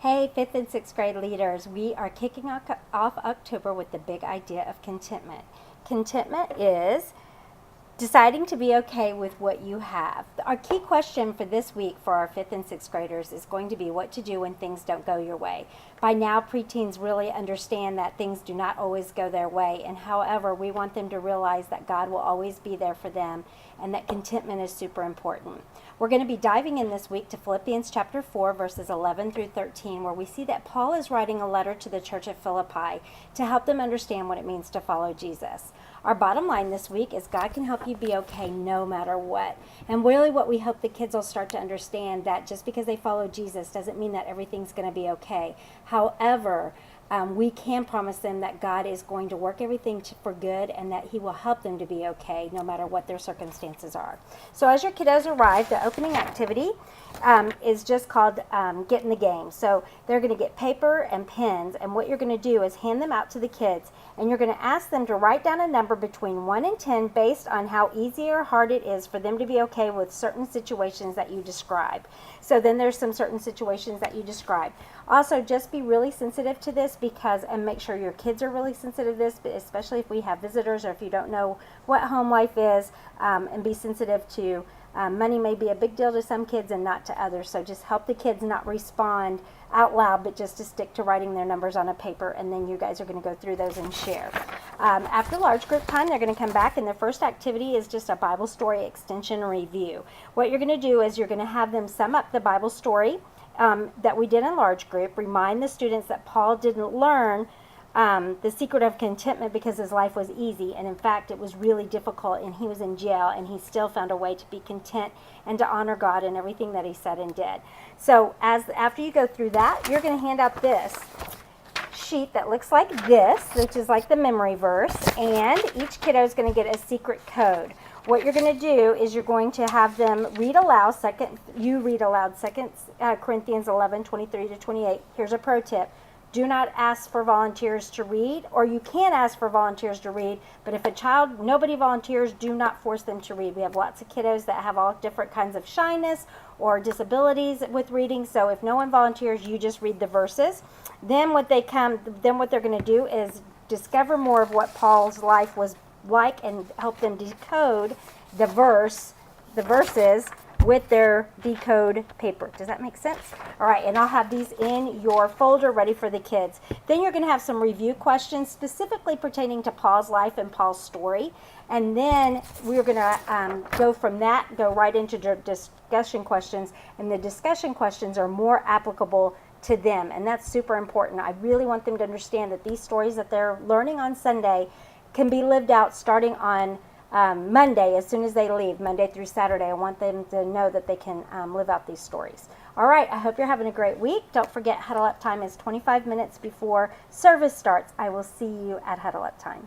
Hey, 5th and 6th grade leaders, we are kicking off October with the big idea of contentment. Contentment is deciding to be okay with what you have. Our key question for this week for our 5th and 6th graders is going to be what to do when things don't go your way. By now, preteens really understand that things do not always go their way, and however, we want them to realize that God will always be there for them and that contentment is super important. We're going to be diving in this week to Philippians chapter 4, verses 11 through 13, where we see that Paul is writing a letter to the church at Philippi to help them understand what it means to follow Jesus. Our bottom line this week is God can help you be okay no matter what. And really what we hope the kids will start to understand, that just because they follow Jesus doesn't mean that everything's going to be okay. However, we can promise them that God is going to work everything for good and that he will help them to be okay no matter what their circumstances are. So as your kiddos arrive, the opening activity is just called Get in the Game. So they're going to get paper and pens, and what you're going to do is hand them out to the kids, and you're going to ask them to write down a number between 1 and 10 based on how easy or hard it is for them to be okay with certain situations that you describe. So then there's some certain situations that you describe. Also, just be really sensitive to this and make sure your kids are really sensitive to this, especially if we have visitors or if you don't know what home life is, and be sensitive to money may be a big deal to some kids and not to others. So just help the kids not respond out loud, but just to stick to writing their numbers on a paper, and then you guys are going to go through those and share. After large group time, they're going to come back, and their first activity is just a Bible story extension review. What you're going to do is you're going to have them sum up the Bible story that we did in large group, remind the students that Paul didn't learn the secret of contentment because his life was easy, and in fact it was really difficult, and he was in jail, and he still found a way to be content and to honor God in everything that he said and did. So after you go through that, you're going to hand out this sheet that looks like this, which is like the memory verse, and each kiddo is going to get a secret code. What you're going to do is you're going to have them read aloud, 2 Corinthians 11, 23 to 28. Here's a pro tip. Do not ask for volunteers to read, or you can ask for volunteers to read, but if nobody volunteers, do not force them to read. We have lots of kiddos that have all different kinds of shyness or disabilities with reading, so if no one volunteers, you just read the verses. Then what they're going to do is discover more of what Paul's life was like and help them decode the verses with their decode paper. Does that make sense? All right, and I'll have these in your folder ready for the kids. Then you're going to have some review questions specifically pertaining to Paul's life and Paul's story. And then we're going to go from that, go right into the discussion questions. And the discussion questions are more applicable to them. And that's super important. I really want them to understand that these stories that they're learning on Sunday can be lived out starting on Monday, as soon as they leave, Monday through Saturday. I want them to know that they can live out these stories. All right, I hope you're having a great week. Don't forget, Huddle Up time is 25 minutes before service starts. I will see you at Huddle Up time.